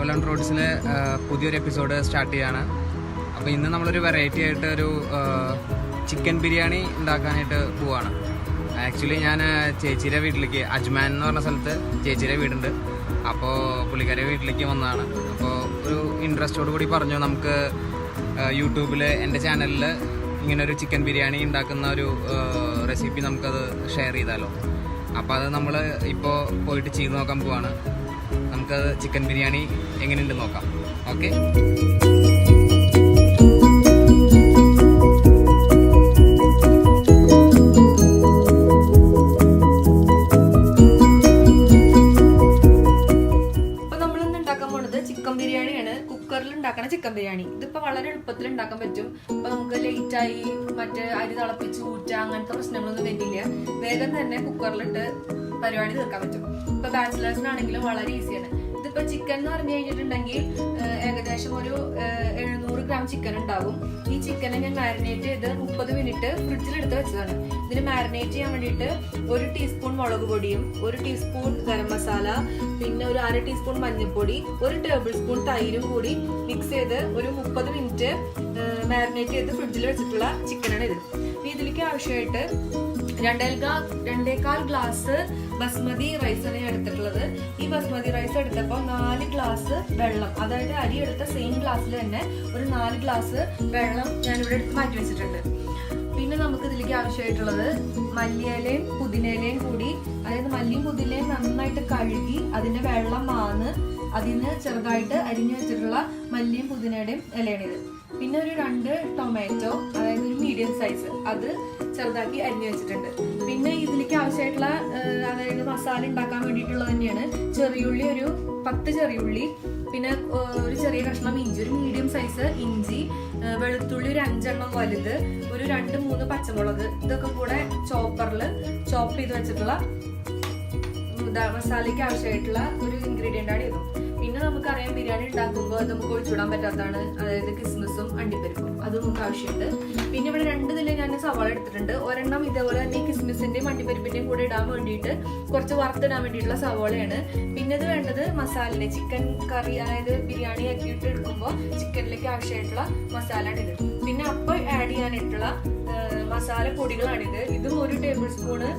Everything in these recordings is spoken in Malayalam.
ട്രാവൽ ആൻഡ് റോഡ്സിലെ പുതിയൊരു എപ്പിസോഡ് സ്റ്റാർട്ട് ചെയ്യാണ്. അപ്പോൾ ഇന്ന് നമ്മളൊരു വെറൈറ്റി ആയിട്ട് ഒരു ചിക്കൻ ബിരിയാണി ഉണ്ടാക്കാനായിട്ട് പോവാണ്. ആക്ച്വലി ഞാൻ ചേച്ചിയുടെ വീട്ടിലേക്ക്, അജ്മാൻ എന്ന് പറഞ്ഞ സ്ഥലത്ത് ചേച്ചിയുടെ വീടുണ്ട്. അപ്പോൾ പുള്ളിക്കാരെ വീട്ടിലേക്ക് വന്നതാണ്. അപ്പോൾ ഒരു ഇൻട്രസ്റ്റോട് കൂടി പറഞ്ഞു, നമുക്ക് യൂട്യൂബിൽ എൻ്റെ ചാനലിൽ ഇങ്ങനെ ഒരു ചിക്കൻ ബിരിയാണി ഉണ്ടാക്കുന്ന ഒരു റെസിപ്പി നമുക്കത് ഷെയർ ചെയ്താലോ. അപ്പോൾ അത് നമ്മൾ ഇപ്പോൾ പോയിട്ട് ചെയ്ത് നോക്കാൻ പോവാണ്. നമുക്കത് ചിക്കൻ ബിരിയാണി എങ്ങനെയുണ്ട് നോക്കാം. ഓക്കെ, ചിക്കൻ ബിരിയാണിയാണ്. കുക്കറിൽ ഉണ്ടാക്കണ ചിക്കൻ ബിരിയാണി. ഇതിപ്പോ വളരെ എളുപ്പത്തിൽ ഉണ്ടാക്കാൻ പറ്റും. ഇപ്പൊ നമുക്ക് ലേറ്റായി മറ്റേ അരി തിളപ്പിച്ച് ഊറ്റ അങ്ങനത്തെ പ്രശ്നങ്ങളൊന്നും വരില്ല. വേഗം തന്നെ കുക്കറിലിട്ട് പരിപാടി തീർക്കാൻ പറ്റും. ഇപ്പൊ ബാച്ചിലേഴ്സിനാണെങ്കിലും വളരെ ഈസിയാണ്. ഇതിപ്പോ ചിക്കൻ എന്ന് പറഞ്ഞു കഴിഞ്ഞിട്ടുണ്ടെങ്കിൽ ഏകദേശം ഒരു 700 ഗ്രാം ചിക്കൻ ഉണ്ടാവും. ഈ ചിക്കനെ ഞാൻ മാരിനേറ്റ് ചെയ്ത് 30 മിനിറ്റ് ഫ്രിഡ്ജിലെടുത്ത് വെച്ചതാണ്. ഇതിന് മാരിനേറ്റ് ചെയ്യാൻ വേണ്ടിയിട്ട് 1 ടീസ്പൂൺ മുളക് പൊടിയും 1 ടീസ്പൂൺ ഗരം മസാല, പിന്നെ ഒരു 1/2 ടീസ്പൂൺ മഞ്ഞൾപ്പൊടി, 1 ടേബിൾ സ്പൂൺ തൈരും കൂടി മിക്സ് ചെയ്ത് ഒരു 30 മിനിറ്റ് മാരിനേറ്റ് ചെയ്ത് ഫ്രിഡ്ജിൽ വെച്ചിട്ടുള്ള ചിക്കനാണ് ഇത്. ഇതിലേക്ക് ആവശ്യമായിട്ട് 2.25 ഗ്ലാസ് ബസ്മതി റൈസാണ് ഞാൻ എടുത്തിട്ടുള്ളത്. ഈ ബസ്മതി റൈസ് എടുത്തപ്പോൾ 4 ഗ്ലാസ് വെള്ളം, അതായത് അരി എടുത്ത സെയിം ഗ്ലാസ്സിൽ തന്നെ ഒരു 4 ഗ്ലാസ് വെള്ളം ഞാനിവിടെ എടുത്ത് മാറ്റി വെച്ചിട്ടുണ്ട്. പിന്നെ നമുക്ക് ഇതിലേക്ക് ആവശ്യമായിട്ടുള്ളത് മല്ലിയിലയും പുതിനയിലയും കൂടി, അതായത് മല്ലിയും പുതിനയിലയും നന്നായിട്ട് കഴുകി അതിന്റെ വെള്ളം മാന്ന് അതിന് ചെറുതായിട്ട് അരിഞ്ഞു വെച്ചിട്ടുള്ള മല്ലിയും പുതിനയുടെയും ഇലയാണിത്. പിന്നെ ഒരു 2 ടൊമാറ്റോ, അതായത് ഒരു മീഡിയം സൈസ്, അത് ചെറുതാക്കി അരിഞ്ഞു വെച്ചിട്ടുണ്ട്. പിന്നെ ഇതിലേക്ക് ആവശ്യമായിട്ടുള്ള അതായത് മസാല ഉണ്ടാക്കാൻ വേണ്ടിയിട്ടുള്ളത് തന്നെയാണ് ചെറിയുള്ളി, ഒരു 10 ചെറിയുള്ളി, പിന്നെ ഒരു ചെറിയ കഷ്ണം ഇഞ്ചി, ഒരു മീഡിയം സൈസ് ഇഞ്ചി, വെളുത്തുള്ളി ഒരു 5 എണ്ണം വലുത്, ഒരു 2-3 പച്ചമുളക്, ഇതൊക്കെ കൂടെ ചോപ്പറിൽ ചോപ്പ് ചെയ്ത് വെച്ചിട്ടുള്ള മസാലയ്ക്ക് ആവശ്യമായിട്ടുള്ള ഒരു ഇൻഗ്രീഡിയൻ്റ് ആണ് ഇത്. പിന്നെ നമുക്കറിയാം ബിരിയാണി ഉണ്ടാക്കുമ്പോൾ അത് നമുക്ക് ഒഴിച്ചുവിടാൻ പറ്റാത്തതാണ്, അതായത് കിസ്മിസും അണ്ടിപ്പരിപ്പും, അത് നമുക്ക് ആവശ്യമുണ്ട്. പിന്നെ ഇവിടെ 2 ഇതിൽ ഞാൻ സവാള എടുത്തിട്ടുണ്ട്. ഒരെണ്ണം ഇതേപോലെ തന്നെ കിസ്മിസിന്റെയും അണ്ടിപ്പരിപ്പിന്റെയും കൂടെ ഇടാൻ വേണ്ടിയിട്ട് കുറച്ച് വറുത്തിടാൻ വേണ്ടിയിട്ടുള്ള സവാളയാണ്. പിന്നെ ഇത് വേണ്ടത് മസാലയുടെ ചിക്കൻ കറി, അതായത് ബിരിയാണി ആക്കിയിട്ട് എടുക്കുമ്പോൾ ചിക്കനിലേക്ക് ആവശ്യമായിട്ടുള്ള മസാലയാണ് ഇത്. പിന്നെ അപ്പോൾ ആഡ് ചെയ്യാനായിട്ടുള്ള മസാല പൊടികളാണിത്. ഇതും 1 ടേബിൾ സ്പൂണ്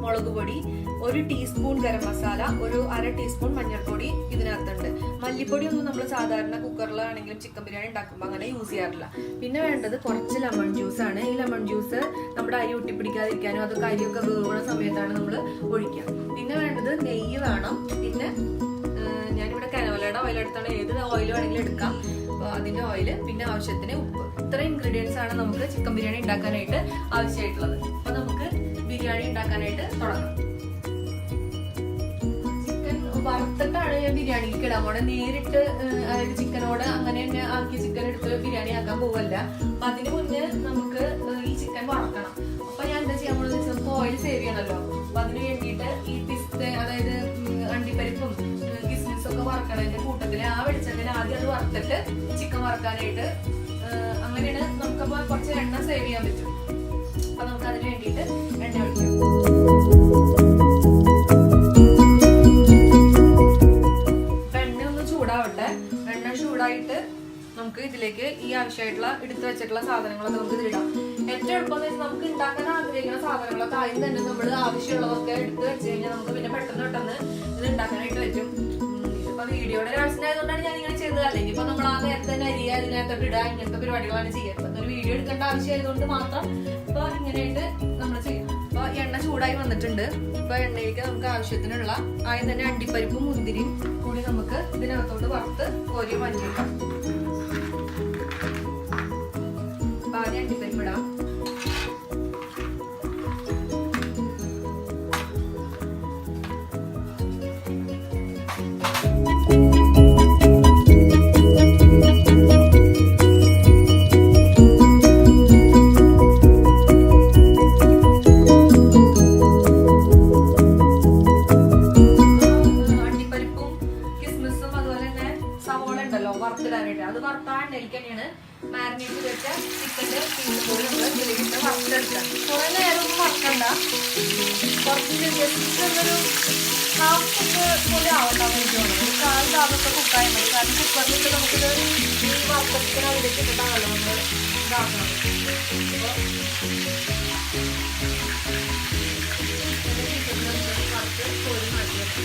മുളക് പൊടി, 1 ടീസ്പൂൺ ഗരം മസാല, ഒരു 1/2 ടീസ്പൂൺ മഞ്ഞൾപ്പൊടി ഇതിനകത്തുണ്ട്. മല്ലിപ്പൊടി ഒന്നും നമ്മൾ സാധാരണ കുക്കറിലാണെങ്കിലും ചിക്കൻ ബിരിയാണി ഉണ്ടാക്കുമ്പോൾ അങ്ങനെ യൂസ് ചെയ്യാറില്ല. പിന്നെ വേണ്ടത് കുറച്ച് ലെമൺ ജ്യൂസ് ആണ്. ഈ ലെമൺ ജ്യൂസ് നമ്മുടെ അരി ഒട്ടിപ്പിടിക്കാതിരിക്കാനും അതൊക്കെ അരിയൊക്കെ വേവുന്ന സമയത്താണ് നമ്മൾ ഒഴിക്കുക. പിന്നെ വേണ്ടത് നെയ്യ് വേണം. പിന്നെ ഞാനിവിടെ കനോലയുടെ ഓയിൽ എടുത്താണ്, ഏത് ഓയിൽ വേണമെങ്കിലും എടുക്കാം. അപ്പോൾ അതിന്റെ ഓയില്, പിന്നെ ആവശ്യത്തിന് ഉപ്പ്. ഇത്ര ഇൻഗ്രീഡിയൻസ് ആണ് നമുക്ക് ചിക്കൻ ബിരിയാണി ഉണ്ടാക്കാനായിട്ട് ആവശ്യമായിട്ടുള്ളത്. അപ്പൊ നമുക്ക് ബിരിയാണി ഉണ്ടാക്കാനായിട്ട് തുടങ്ങാം. ചിക്കൻ വറുത്തിട്ടാണ് ഞാൻ ബിരിയാണിക്ക് ഇടാൻ പോണത്. നേരിട്ട് അതായത് ചിക്കനോട് അങ്ങനെ തന്നെ ആക്കി ചിക്കൻ എടുത്ത് ബിരിയാണി ആക്കാൻ പോവല്ല. അപ്പൊ അതിന് മുന്നേ നമുക്ക് ഈ ചിക്കൻ വറക്കണം. അപ്പൊ ഞാൻ എന്താ ചെയ്യാൻ പോകുന്നത് വെച്ചാൽ നമുക്ക് ഓയിൽ സേവ് ചെയ്യണമല്ലോ. അപ്പൊ അതിന് വേണ്ടിയിട്ട് ഈ പിസ്ത, അതായത് അണ്ടിപ്പരിപ്പും കിസ്മിസും ഒക്കെ വറക്കണതിന്റെ കൂട്ടത്തില് ആ വെളിച്ചെണ്ണയിൽ ആദ്യം അത് വറുത്തിട്ട് ചിക്കൻ വറക്കാനായിട്ട്, അങ്ങനെയാണ് നമുക്കപ്പോ കുറച്ച് എണ്ണ സേവ് ചെയ്യാൻ പറ്റും. അപ്പൊ നമുക്ക് അതിന് വേണ്ടിയിട്ട് എണ്ണ ഒഴിക്കാം. എണ്ണ ഒന്ന് ചൂടാവട്ടെ. എണ്ണ ചൂടായിട്ട് നമുക്ക് ഇതിലേക്ക് ഈ ആവശ്യമായിട്ടുള്ള എടുത്തു വെച്ചിട്ടുള്ള സാധനങ്ങളൊക്കെ നമുക്ക് ഇതിലിടാം. ഏറ്റവും എളുപ്പം എന്ന് വെച്ചാൽ നമുക്ക് ഉണ്ടാക്കാൻ ആഗ്രഹിക്കുന്ന സാധനങ്ങളൊക്കെ ആദ്യം തന്നെ നമ്മൾ ആവശ്യമുള്ളതൊക്കെ എടുത്ത് വെച്ച് കഴിഞ്ഞാൽ നമുക്ക് പിന്നെ പെട്ടെന്ന് ഇത് ഉണ്ടാക്കാനായിട്ട് പറ്റും. ഇതിപ്പോ വീഡിയോയുടെ ആവശ്യമായതുകൊണ്ടാണ് ഞാൻ ഇങ്ങനെ ചെയ്തത്. അല്ലെങ്കിൽ ഇപ്പൊ നമ്മൾ ആ നേരത്തെ തന്നെ അരിയ അതിനകത്തോട്ട് ഇടുക, ഇങ്ങനത്തെ പരിപാടികളാണ് ചെയ്യുക. ഇപ്പൊ ഒരു വീഡിയോ എടുക്കേണ്ട ആവശ്യമായതുകൊണ്ട് മാത്രം ഇപ്പൊ ഇങ്ങനെയായിട്ട് നമ്മൾ ചെയ്യും. അപ്പൊ എണ്ണ ചൂടായി വന്നിട്ടുണ്ട്. ഇപ്പൊ എണ്ണയിലേക്ക് നമുക്ക് ആവശ്യത്തിനുള്ള ആദ്യം തന്നെ അണ്ടിപ്പരിപ്പും മുന്തിരിയും കൂടി നമുക്ക് ഇതിനകത്തോട്ട് വറുത്ത് കോരി മാറ്റിയിടാം. അപ്പൊ ആദ്യം അണ്ടിപ്പരിപ്പ് ഇടാം. സവോള ഉണ്ടല്ലോ വറുത്തിടാനായിട്ട്, ആ എണ്ണയിലേക്ക് തന്നെയാണ് മാരിനേറ്റ് വെച്ച ചിക്കൻ്റെ പീസ് പോയി നമ്മൾ ഇതിലേക്ക് വറുത്തെടുക്കാം. കുറേ നേരം ഒന്നും വറക്കണ്ട, കുറച്ച് ജസ്റ്റ് ഒരു ഹാഫ് കുക്ക് പോലെ ആവണ്ട എനിക്ക് തോന്നുന്നത്. കാൽ ഭാഗമൊക്കെ കുക്കായാൽ മതി. കാരണം കുക്കറിലിട്ട് നമുക്കിത് ഈ വറുത്തത്തിന് അതിലേക്ക് ഇട്ടിട്ടാണല്ലോ നമ്മൾ ഇതാക്കണം. അപ്പോൾ വറുത്ത് കോരി മാറ്റി വെക്കാം.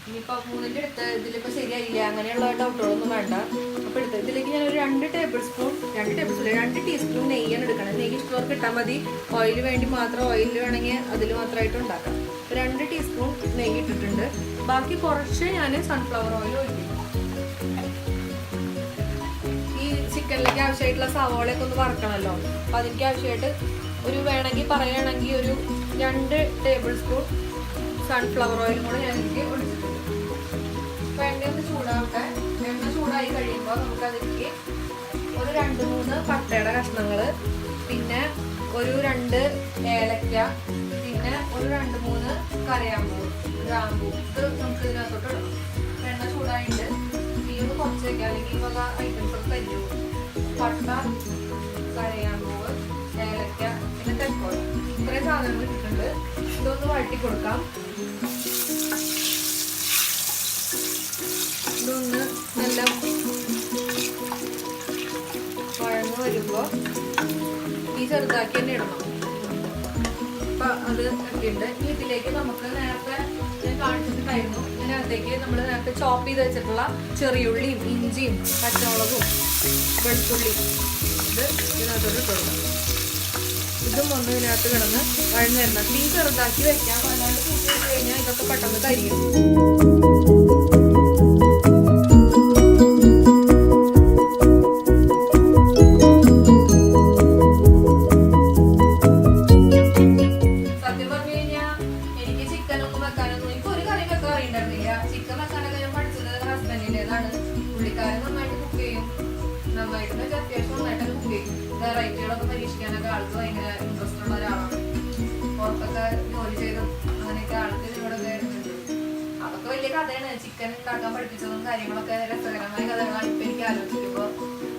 ഇനിയിപ്പോൾ 3ൻ്റെ അടുത്ത് ഇതിലിപ്പോൾ ശരിയായില്ല അങ്ങനെയുള്ള ഡൗട്ടുകളൊന്നും വേണ്ട. അപ്പോൾ എടുത്ത് ഇതിലേക്ക് ഞാനൊരു 2 ടീസ്പൂൺ നെയ്യാണ് എടുക്കണം. നെയ്യ് ഇഷ്ടമുള്ളവർക്ക് ഇട്ടാൽ മതി. ഓയിൽ വേണ്ടി മാത്രം ഓയിൽ വേണമെങ്കിൽ അതിൽ മാത്രമായിട്ട് ഉണ്ടാക്കാം. 2 ടീസ്പൂൺ നെയ്യ് ഇട്ടിട്ടുണ്ട്. ബാക്കി കുറച്ച് ഞാൻ സൺഫ്ലവർ ഓയിൽ ഒഴിക്കും. ഈ ചിക്കനിലേക്ക് ആവശ്യമായിട്ടുള്ള സവാളയൊക്കെ ഒന്ന് വറക്കണമല്ലോ. അപ്പോൾ അതിലേക്ക് ആവശ്യമായിട്ട് ഒരു വേണമെങ്കിൽ പറയുകയാണെങ്കിൽ ഒരു 2 ടേബിൾ സ്പൂൺ സൺഫ്ലവർ ഓയിലും കൂടെ ഞാൻ എനിക്ക് ഒഴിച്ചിട്ടുണ്ട്. അപ്പോൾ എണ്ണ ഒന്ന് ചൂടാവട്ടെ. എണ്ണ ചൂടായി കഴിയുമ്പോൾ നമുക്കതിലേക്ക് ഒരു 2-3 പട്ടയുടെ കഷ്ണങ്ങൾ, പിന്നെ ഒരു 2 ഏലക്ക, പിന്നെ ഒരു 2-3 കരയാമ്പൂ, ഗ്രാമ്പൂ, ഇത് നമുക്ക് ഇതിനകത്തോട്ട് ഇടണം. എണ്ണ ചൂടായിട്ട് ഈ ഒന്ന് കുറച്ച് വയ്ക്കുക, അല്ലെങ്കിൽ ഈ വക ഐറ്റംസ് ഒക്കെ തരും. പട്ട, കരയാമ്പൂവ്, ഏലക്ക, പിന്നെ തെക്കോല, ഇത്രയും സാധനങ്ങൾ ഇട്ടിട്ടുണ്ട്. ഇതൊന്ന് വഴറ്റി കൊടുക്കാം. ഇതൊന്ന് നല്ല വഴന്ന് വരുമ്പോൾ ഈ ചെറുതാക്കി തന്നെ ഇടണം. അപ്പം അത് ഇട്ടിട്ടുണ്ട്. ഇനി ഇതിലേക്ക് നമുക്ക് നേരത്തെ ഞാൻ കാണിച്ചിട്ടുണ്ടായിരുന്നു, ഇതിനകത്തേക്ക് നമ്മൾ നേരത്തെ ചോപ്പ് ചെയ്ത് വെച്ചിട്ടുള്ള ചെറിയുള്ളിയും ഇഞ്ചിയും പച്ചമുളകും വെളുത്തുള്ളിയും ഇത് ഇതിനകത്തോട്ട് ഇട്ട് കൊടുക്കാം. ഇതും ഒന്ന് ഇതിനകത്ത് കിടന്ന് വഴന്ന് വരണം. തീ ചെറുതാക്കി വെക്കാം, അല്ലാണ്ട് കൂട്ടി വെച്ച് കഴിഞ്ഞാൽ ഇതൊക്കെ പെട്ടെന്ന് കരിയും. സത്യം പറഞ്ഞു കഴിഞ്ഞാൽ എനിക്ക് ചിക്കനൊന്നും വെക്കാനൊന്നും എനിക്ക് ഒരു കറി വെക്കാൻ അറിയണ്ടായിരുന്നില്ല. ചിക്കൻ വെക്കാനൊക്കെ ഞാൻ പഠിച്ചത് ഹസ്ബൻഡിൻ്റെതാണ്. പുള്ളിക്കാരൻ നന്നായിട്ട് കുക്ക് ചെയ്യും. നന്നായിട്ട് അത്യാവശ്യം നന്നായിട്ട് കുക്ക് ചെയ്യും. വെറൈറ്റികളൊക്കെ പരീക്ഷിക്കാനൊക്കെ ആൾക്ക് ഭയങ്കര ഇൻട്രസ്റ്റ് ഉള്ള ഒരാളാണ്. പുറത്തൊക്കെ ജോലി ചെയ്തും അങ്ങനെയൊക്കെ ആൾക്ക് ഇതിനോടൊക്കെ ഉണ്ട്. അതൊക്കെ വലിയ കഥയാണ്. ചിക്കൻ ഉണ്ടാക്കാൻ പഠിപ്പിച്ചതും കാര്യങ്ങളൊക്കെ രസകരമായ കഥകളാണ് ഇപ്പം എനിക്ക് ആലോചിക്കുമ്പോൾ.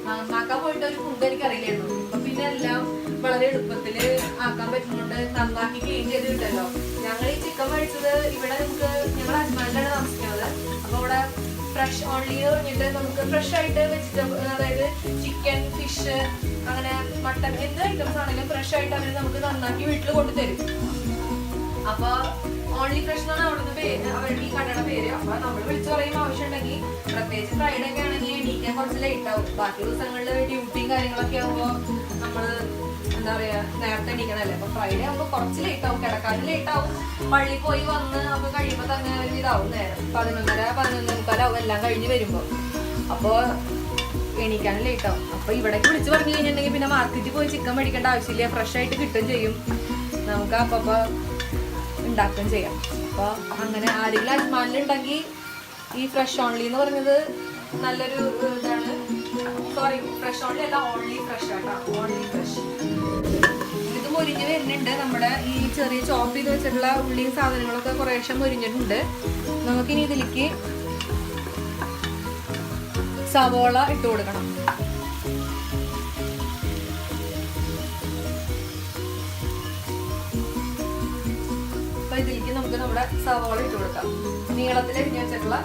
നന്നാക്കാൻ പോയിട്ട് ഒരു ഫുഡ് എനിക്ക് അറിയില്ലായിരുന്നു. ഇപ്പൊ പിന്നെ എല്ലാം വളരെ എളുപ്പത്തിൽ ആക്കാൻ പറ്റുന്നുണ്ട്. നന്നാക്കി ക്ലീൻ ചെയ്ത് കിട്ടല്ലോ. ഞങ്ങൾ ഈ ചിക്കൻ മേടിച്ചത് ഇവിടെ ഞങ്ങൾ അജ്മാനിലാണ് താമസിക്കുന്നത്. അപ്പോൾ ഇവിടെ ഫ്രഷ് ഓൺലി പറഞ്ഞിട്ട് നമുക്ക് ഫ്രഷ് ആയിട്ട് വെജിറ്റബിൾ, അതായത് ചിക്കൻ, ഫിഷ്, അങ്ങനെ മട്ടൺ, എന്ത് ഐറ്റംസ് ആണെങ്കിലും ഫ്രഷ് ആയിട്ട് അവർ നമുക്ക് നന്നാക്കി വീട്ടിൽ കൊണ്ടുതരും. അപ്പൊ ഓൺലി ഫ്രഷ് എന്നാണ് അവിടുന്ന് പേര്, അവരുടെ ഈ കടയുടെ പേര്. അപ്പൊ നമ്മൾ വിളിച്ചു പറയും ആവശ്യം ഉണ്ടെങ്കിൽ. പ്രത്യേകിച്ച് ഫ്രൈഡേ ഒക്കെ ആണെങ്കിൽ എണീക്കാൻ കുറച്ച് ലേറ്റ് ആവും. ബാക്കി ദിവസങ്ങളിൽ ഡ്യൂട്ടിയും കാര്യങ്ങളൊക്കെ ആകുമ്പോൾ നമ്മൾ എന്താ പറയാ നേരത്തെ എണീക്കണല്ലേ. അപ്പൊ ഫ്രൈഡേ ആകുമ്പോൾ കുറച്ച് ലേറ്റ് ആവും, കിടക്കാനും ലേറ്റ് ആവും. പള്ളിയിൽ പോയി വന്ന് അപ്പൊ കഴിയുമ്പോൾ തന്നെ ഇതാവും നേരം 11:30-11:45 എല്ലാം കഴിഞ്ഞ് വരുമ്പോൾ. അപ്പോൾ എണീക്കാനും ലേറ്റ് ആവും. അപ്പൊ ഇവിടേക്ക് വിളിച്ച് പറഞ്ഞു കഴിഞ്ഞിട്ടുണ്ടെങ്കിൽ പിന്നെ മാർക്കറ്റിൽ പോയി ചിക്കൻ മേടിക്കേണ്ട ആവശ്യമില്ല, ഫ്രഷ് ആയിട്ട് കിട്ടുകയും ചെയ്യും. നമുക്ക് അപ്പം ഉണ്ടാക്കുകയും ചെയ്യാം. അപ്പോൾ അങ്ങനെ ആരെങ്കിലും അജ്മാനിലുണ്ടെങ്കിൽ ഈ ഫ്രഷ് ഓൺലി എന്ന് പറഞ്ഞത് നല്ലൊരു ഇതാണ്. സോറി, ഫ്രഷ് ഓൺലി അല്ല, ഓൺലി ഫ്രഷ് ആട്ടോ, ഓൺലി ഫ്രഷ്. ഇത് മൊരിഞ്ഞ് വരുന്നുണ്ട്. നമ്മുടെ ഈ ചെറിയ ചോപ്പ് ചെയ്ത് വെച്ചിട്ടുള്ള ഉള്ളിയും സാധനങ്ങളൊക്കെ കുറേശ്ശെ മൊരിഞ്ഞിട്ടുണ്ട്. നമുക്കിനി ഇതിലേക്ക് സവോള ഇട്ട് കൊടുക്കണം. അപ്പൊ ഇതിലേക്ക് നമുക്ക് നമ്മുടെ സവോള ഇട്ട് കൊടുക്കാം. നീളത്തിൽ അരിഞ്ഞു വെച്ചിട്ടുള്ള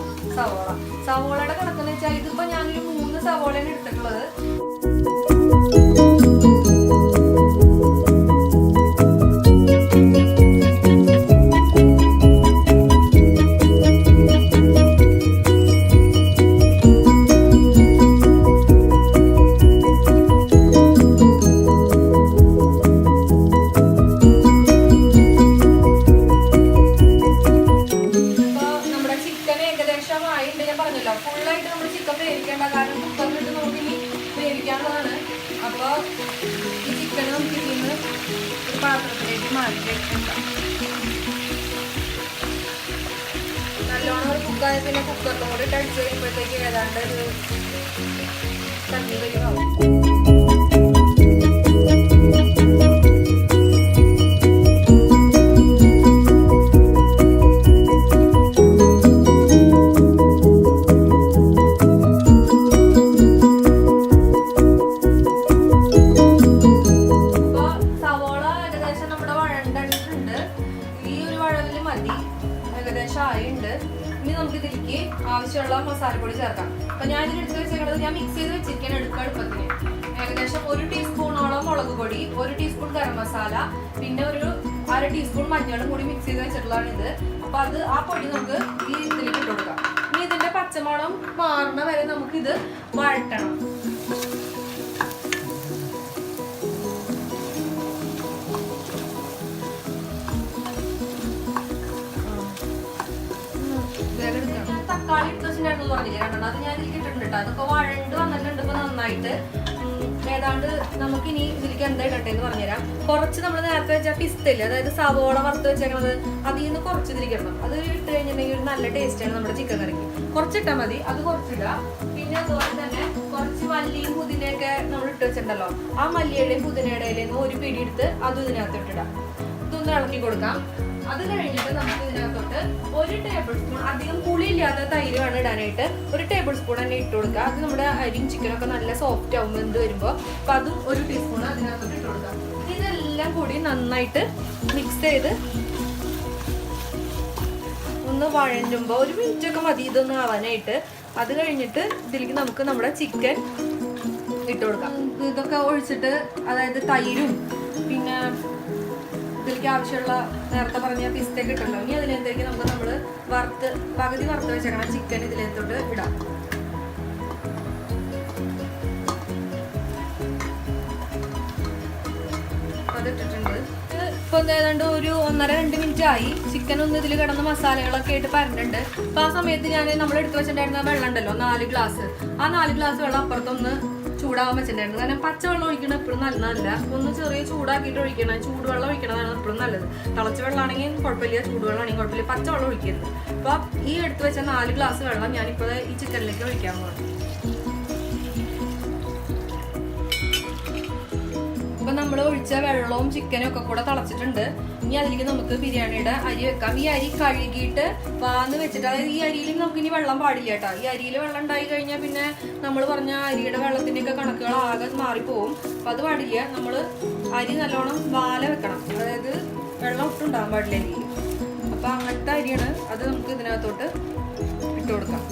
സവോളയുടെ കണക്കെന്ന് വെച്ചാൽ ഇതിപ്പോ ഞാനൊരു 3 സവോളയാണ് എടുത്തിട്ടുള്ളത്. വേവിക്കണ്ടല്ലോ, ഫുള്ളായിട്ട് നമ്മൾ ചിക്കൻ വേവിക്കേണ്ട, കാരണം കുക്കറിലിട്ട് നമുക്ക് ഇനി വേവിക്കാനുള്ളതാണ്. അപ്പോൾ ഈ ചിക്കൻ നമുക്ക് ഇതിന് ഒരു പാത്രത്തിലേക്ക് മാറ്റി വെക്കാം. നല്ലോണം ഒരു കുക്കായ പിന്നെ കുക്കറിലും കൂടി ഇട്ട് അടിച്ച് കഴിയുമ്പോഴത്തേക്ക് ഏതാണ്ട് ഒരു തണ്ണി വരുമാവും. ഇനി നമുക്ക് ഇതിലേക്ക് ആവശ്യമുള്ള മസാലപ്പൊടി ചേർക്കാം. അപ്പൊ ഞാൻ ഇതിലെടുത്ത് വെച്ചേക്കുന്നത് ഞാൻ മിക്സ് ചെയ്ത് വെച്ചിരിക്കാൻ എടുക്കുക അടുപ്പത്തിന്. ഏകദേശം 1 ടീസ്പൂണോളം മുളക് പൊടി, 1 ടീസ്പൂൺ ഗരം മസാല, പിന്നെ ഒരു 1/2 ടീസ്പൂൺ മഞ്ഞളും കൂടി മിക്സ് ചെയ്ത് വെച്ചിട്ടുള്ളതാണ് ഇത്. അപ്പൊ ആ പൊടി നമുക്ക് ഈ ഇതിലേക്ക് ഇട്ട് കൊടുക്കാം. ഇനി ഇതിന്റെ പച്ചമണം മാറുന്ന വരെ നമുക്ക് ഇത് വഴറ്റണം. തക്കാളി ഇട്ട് വെച്ചിട്ടുണ്ടായിരുന്നു പറഞ്ഞില്ലേ, രണ്ടെണ്ണം അത് ഞാൻ ഇതിലേക്ക് ഇട്ടിട്ടുണ്ട് കേട്ടോ. അതൊക്കെ വഴണ്ട് വന്നിട്ടുണ്ട് ഇപ്പൊ നന്നായിട്ട്. ഏതാണ്ട് നമുക്ക് ഇനി ഇതിലേക്ക് എന്താ ഇടണ്ടേന്ന് പറഞ്ഞുതരാം. കുറച്ച് നമ്മൾ നേരത്തെ വെച്ച പിസ്തയില്ലേ, അതായത് സവോള വറുത്ത് വെച്ചേക്കണത്, അതിൽ നിന്ന് കുറച്ച് ഇതിലേക്ക് ഇടണം. അത് ഇട്ട് കഴിഞ്ഞിട്ടുണ്ടെങ്കിൽ ഒരു നല്ല ടേസ്റ്റാണ് നമ്മുടെ ചിക്കൻ കറിക്ക്. കുറച്ചിട്ടാൽ മതി, അത് കുറച്ചിടുക. പിന്നെ അതുപോലെ തന്നെ കുറച്ച് മല്ലിയും പുതിനയൊക്കെ നമ്മൾ ഇട്ട് വെച്ചിട്ടുണ്ടല്ലോ, ആ മല്ലിയുടെയും പുതിനയുടെയും നിന്ന് ഒരു പിടി എടുത്ത് അതും ഇതിനകത്ത് ഇട്ടിടാം. ഇതൊന്ന് ഇളക്കി കൊടുക്കാം. അത് കഴിഞ്ഞിട്ട് നമുക്ക് ഇതിനകത്തോട്ട് 1 ടേബിൾ സ്പൂൺ, അധികം പുളിയില്ലാത്ത തൈര് വേണം ഇടാനായിട്ട്, 1 ടേബിൾ സ്പൂൺ തന്നെ ഇട്ട് കൊടുക്കുക. അത് നമ്മുടെ അരിയും ചിക്കനൊക്കെ നല്ല സോഫ്റ്റ് ആവും വെന്ത് വരുമ്പോൾ. അപ്പം അതും 1 ടീസ്പൂൺ അതിനകത്തോട്ട് ഇട്ട് കൊടുക്കുക. ഇതെല്ലാം കൂടി നന്നായിട്ട് മിക്സ് ചെയ്ത് ഒന്ന് വഴഞ്ഞുമ്പോൾ 1 മിനിറ്റൊക്കെ മതി ഇതൊന്ന് ആവാനായിട്ട്. അത് കഴിഞ്ഞിട്ട് ഇതിലേക്ക് നമുക്ക് നമ്മുടെ ചിക്കൻ ഇട്ട് കൊടുക്കാം. ഇതൊക്കെ ഒഴിച്ചിട്ട്, അതായത് തൈരും പിന്നെ ഇതിലേക്ക് ആവശ്യമുള്ള നേരത്തെ പറഞ്ഞ പിസ്തയൊക്കെ ഇട്ടല്ലോ, ഇനി അതിലേക്ക് നമ്മൾ പകുതി വറുത്ത് വെച്ചേക്കണം ചിക്കൻ ഇതിലേത്തോട്ട് ഇടാം. അതിട്ടിട്ടുണ്ട്. ഇപ്പൊ ഏതാണ്ട് ഒരു 1.5-2 മിനിറ്റ് ആയി. ചിക്കൻ ഒന്ന് ഇതിൽ കിടന്ന മസാലകളൊക്കെ ആയിട്ട് പരണ്ടുണ്ട്. അപ്പൊ ആ സമയത്ത് നമ്മൾ എടുത്തു വെച്ചിട്ടുണ്ടായിരുന്ന വെള്ളം ഉണ്ടല്ലോ, 4 ഗ്ലാസ്, ആ 4 ഗ്ലാസ് വെള്ളം അപ്പുറത്തൊന്ന് ചൂടാവാൻ വെച്ചിട്ടുണ്ടായിരുന്നു. കാരണം പച്ചവെള്ളം ഒഴിക്കണം എപ്പോഴും നല്ലതല്ല, ഒന്ന് ചെറിയ ചൂടാക്കിയിട്ട് ഒഴിക്കണം. ചൂടുവെള്ളം ഒഴിക്കണതാണ് എപ്പോഴും നല്ലത്. തിളച്ച വെള്ളമാണെങ്കിൽ കുഴപ്പമില്ല, ചൂടുവെള്ളമാണെങ്കിൽ കുഴപ്പമില്ല, പച്ചവെള്ളം ഒഴിക്കരുത്. അപ്പൊ ഈ എടുത്തു വെച്ച 4 ഗ്ലാസ് വെള്ളം ഞാനിപ്പോൾ ഈ ചിക്കനിലേക്ക് ഒഴിക്കാൻ പോകുന്നു. അപ്പൊ നമ്മൾ ഒഴിച്ച വെള്ളവും ചിക്കനും ഒക്കെ കൂടെ തിളച്ചിട്ടുണ്ട്. ഇനി അതിലേക്ക് നമുക്ക് ബിരിയാണിയുടെ അരി വെക്കാം. ഈ അരി കഴുകിയിട്ട് വാന്ന് വെച്ചിട്ട്, അതായത് ഈ അരിയിൽ നമുക്ക് ഇനി വെള്ളം പാടില്ല കേട്ടോ. ഈ അരിയിൽ വെള്ളം ഉണ്ടായി കഴിഞ്ഞാൽ പിന്നെ നമ്മൾ പറഞ്ഞ അരിയുടെ വെള്ളത്തിൻ്റെയൊക്കെ കണക്കുകൾ ആകെ മാറിപ്പോവും. അപ്പം അത് പാടില്ല. നമ്മൾ അരി നല്ലോണം വാല വെക്കണം, അതായത് വെള്ളം ഒട്ടുണ്ടാകാൻ പാടില്ല അരിയിൽ. അപ്പം അങ്ങനത്തെ അരിയാണ്. അത് നമുക്ക് ഇതിനകത്തോട്ട് ഇട്ട് കൊടുക്കാം.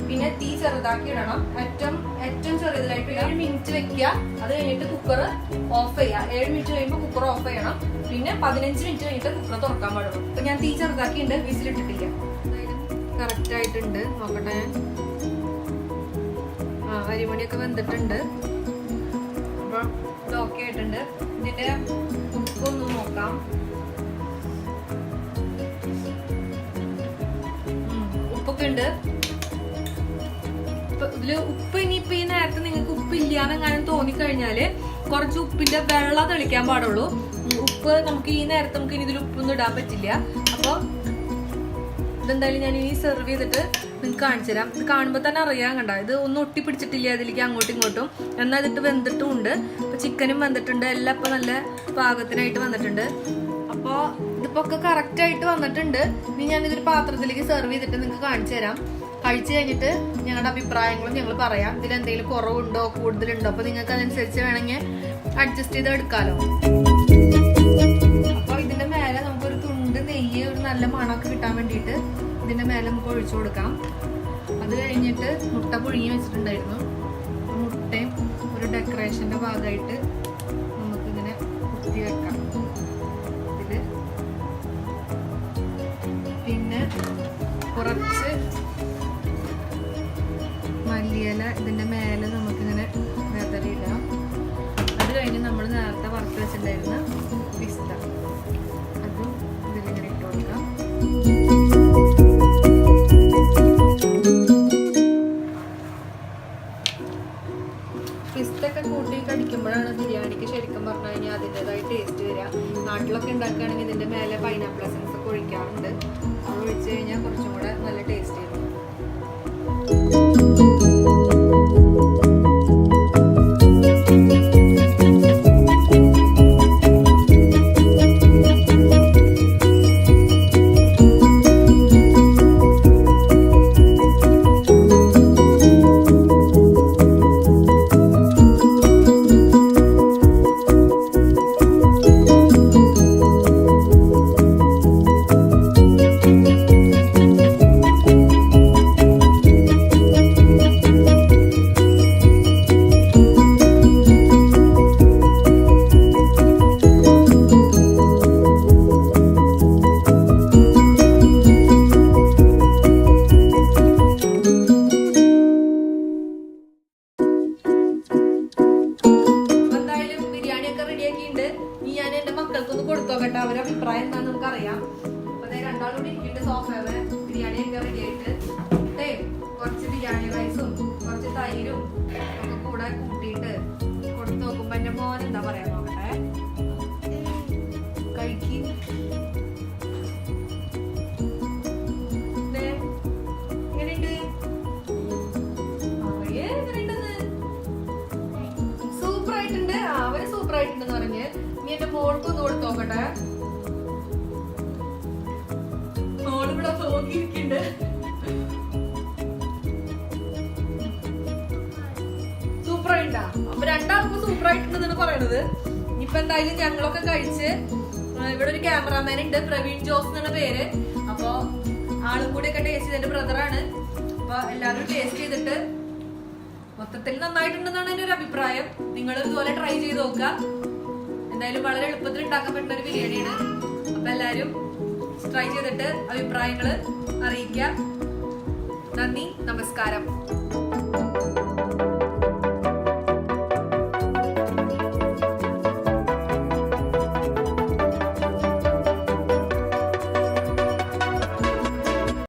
പിന്നെ തീ ചെറുതാക്കി ഇടണം. ഏറ്റവും ചെറുതായിട്ട് 7 മിനിറ്റ് വെക്കുക. അത് കഴിഞ്ഞിട്ട് കുക്കർ ഓഫ് ചെയ്യുക. 7 മിനിറ്റ് കഴിയുമ്പോൾ കുക്കർ ഓഫ് ചെയ്യണം. പിന്നെ 15 മിനിറ്റ് കഴിഞ്ഞിട്ട് കുക്കർ തുറക്കാൻ പാടുള്ളൂ. അപ്പൊ ഞാൻ തീ ചെറുതാക്കിയിട്ടുണ്ട്, വിസിലിട്ടിട്ടില്ല. കറക്റ്റ് ആയിട്ടുണ്ട്, നോക്കട്ടെ. അരിമണിയൊക്കെ വെന്തിട്ടുണ്ട്. അപ്പൊ ഇത് ഓക്കെ ആയിട്ടുണ്ട്. ഇതിന്റെ ഉപ്പൊന്ന് നോക്കാം. ഉപ്പൊക്കെ ഉണ്ട്. ഇതില് ഉപ്പ് ഇനിയിപ്പോ ഈ നേരത്തെ നിങ്ങൾക്ക് ഉപ്പില്ലാന്നെങ്ങാനും തോന്നിക്കഴിഞ്ഞാല് കുറച്ച് ഉപ്പിന്റെ വെള്ളം തെളിക്കാൻ പാടുള്ളൂ. ഉപ്പ് നമുക്ക് ഈ നേരത്തെ നമുക്ക് ഇനി ഇതിൽ ഉപ്പൊന്നും ഇടാൻ പറ്റില്ല. അപ്പൊ ഇതെന്തായാലും ഞാൻ ഇനി സെർവ് ചെയ്തിട്ട് നിങ്ങൾക്ക് കാണിച്ചു തരാം. ഇത് കാണുമ്പോൾ തന്നെ അറിയാൻ കണ്ട, ഇത് ഒന്നും ഒട്ടിപ്പിടിച്ചിട്ടില്ല അതിലേക്ക് അങ്ങോട്ടും ഇങ്ങോട്ടും. എന്നാൽ ഇതിട്ട് വെന്തിട്ടും ഉണ്ട്. അപ്പോൾ ചിക്കനും വെന്തിട്ടുണ്ട്, എല്ലാം ഇപ്പോൾ നല്ല പാകത്തിനായിട്ട് വന്നിട്ടുണ്ട്. അപ്പോൾ ഇതിപ്പോൾ ഒക്കെ കറക്റ്റായിട്ട് വന്നിട്ടുണ്ട്. ഇനി ഞാനിതൊരു പാത്രത്തിലേക്ക് സെർവ് ചെയ്തിട്ട് നിങ്ങൾക്ക് കാണിച്ചു തരാം. കഴിച്ചു കഴിഞ്ഞിട്ട് ഞങ്ങളുടെ അഭിപ്രായങ്ങളും ഞങ്ങൾ പറയാം. ഇതിലെന്തെങ്കിലും കുറവുണ്ടോ കൂടുതലുണ്ടോ, അപ്പോൾ നിങ്ങൾക്ക് അതനുസരിച്ച് വേണമെങ്കിൽ അഡ്ജസ്റ്റ് ചെയ്ത് എടുക്കാമല്ലോ. അപ്പോൾ ഇതിൻ്റെ മേലെ നമുക്കൊരു തുണ്ട് നെയ്യ്, ഒരു നല്ല മണമൊക്കെ കിട്ടാൻ വേണ്ടിയിട്ട് ഇതിൻ്റെ മേലെ നമുക്ക് ഒഴിച്ചു കൊടുക്കാം. അത് കഴിഞ്ഞിട്ട് മുട്ട പുഴുങ്ങി വെച്ചിട്ടുണ്ടായിരുന്നു. മുട്ടയും ഒരു ഡെക്കറേഷൻ്റെ ഭാഗമായിട്ട് നമുക്കിങ്ങനെ കുത്തി വെക്കാം ഇതിൽ. പിന്നെ കുറച്ച് മല്ലിയില ഇതിൻ്റെ മേലെ നമുക്കിങ്ങനെ വെതറിയിടാം. അത് കഴിഞ്ഞ് നമ്മൾ നേരത്തെ വറുത്ത് വെച്ചിട്ടുണ്ടായിരുന്ന പിസ്ത അതും ഇതിലിങ്ങനെ ഇട്ട് കൊടുക്കാം. പിസ്തൊക്കെ കൂട്ടി കടിക്കുമ്പോഴാണ് ബിരിയാണിക്ക് ശരിക്കും പറഞ്ഞു കഴിഞ്ഞാൽ അതിൻ്റെതായ ടേസ്റ്റ് വരിക. നാട്ടിലൊക്കെ ഉണ്ടാക്കുകയാണെങ്കിൽ ഇതിൻ്റെ മേലെ പൈനാപ്പിൾ എസൻസ് ഒക്കെ ഒഴിക്കാറുണ്ട്. അത് ഒഴിച്ച് കഴിഞ്ഞാൽ കുറച്ചും കൂടെ നല്ല ടേസ്റ്റ് വരും. ഞാൻ എന്റെ മക്കൾക്കൊന്ന് കൊടുത്തോക്കട്ടെ, അവരുടെ അഭിപ്രായം എന്താന്ന് നമുക്ക് അറിയാം. അപ്പൊ രണ്ടാളും കൂടി ഇരിക്കുന്നുണ്ട് സോഫയില്. ബിരിയാണി ഒക്കെ റെഡി ആയിട്ട് കുറച്ച് ബിരിയാണി റൈസും കുറച്ച് തൈരും ഒക്കെ കൂടെ കൂട്ടിയിട്ട് കൊടുത്തു നോക്കുമ്പോ എന്റെ മോൻ എന്താ പറയാ നോക്കട്ടെ. കഴിക്ക്. എങ്ങനെയുണ്ട്? സൂപ്പർ ആയിട്ടുണ്ട്. അവര് സൂപ്പർ ആയിട്ടുണ്ടെന്ന് പറഞ്ഞ് ഇനി എന്റെ മോൾക്കൊന്ന് കൊടുത്തു നോക്കട്ടെ. മോളിവിടെ നോക്കിയിരിക്കുന്നുണ്ട്. സൂപ്പർ ആയിട്ടാ. അപ്പൊ രണ്ടാൾക്കും സൂപ്പർ ആയിട്ടുണ്ടെന്നാണ് പറയണത്. ഇപ്പൊ എന്തായാലും ഞങ്ങളൊക്കെ കഴിച്ച് ഇവിടെ ഒരു ക്യാമറാമാൻ ഉണ്ട്, പ്രവീൺ ജോസ് എന്നാണ് പേര്. അപ്പൊ ആളും കൂടി ഒക്കെ ടേസ്റ്റ് ചെയ്ത്, എന്റെ ബ്രദറാണ്. അപ്പൊ എല്ലാവരും ടേസ്റ്റ് ചെയ്തിട്ട് മൊത്തത്തിൽ നന്നായിട്ടുണ്ടെന്നാണ് എന്റെ ഒരു അഭിപ്രായം. നിങ്ങൾ ഇതുപോലെ ട്രൈ ചെയ്ത് നോക്കുക. എന്തായാലും വളരെ എളുപ്പത്തിൽ ഉണ്ടാക്കാൻ പറ്റുന്ന ഒരു ബിരിയാണിയാണ്. അപ്പൊ എല്ലാവരും ട്രൈ ചെയ്തിട്ട് അഭിപ്രായങ്ങൾ അറിയിക്കുക. നന്ദി, നമസ്കാരം.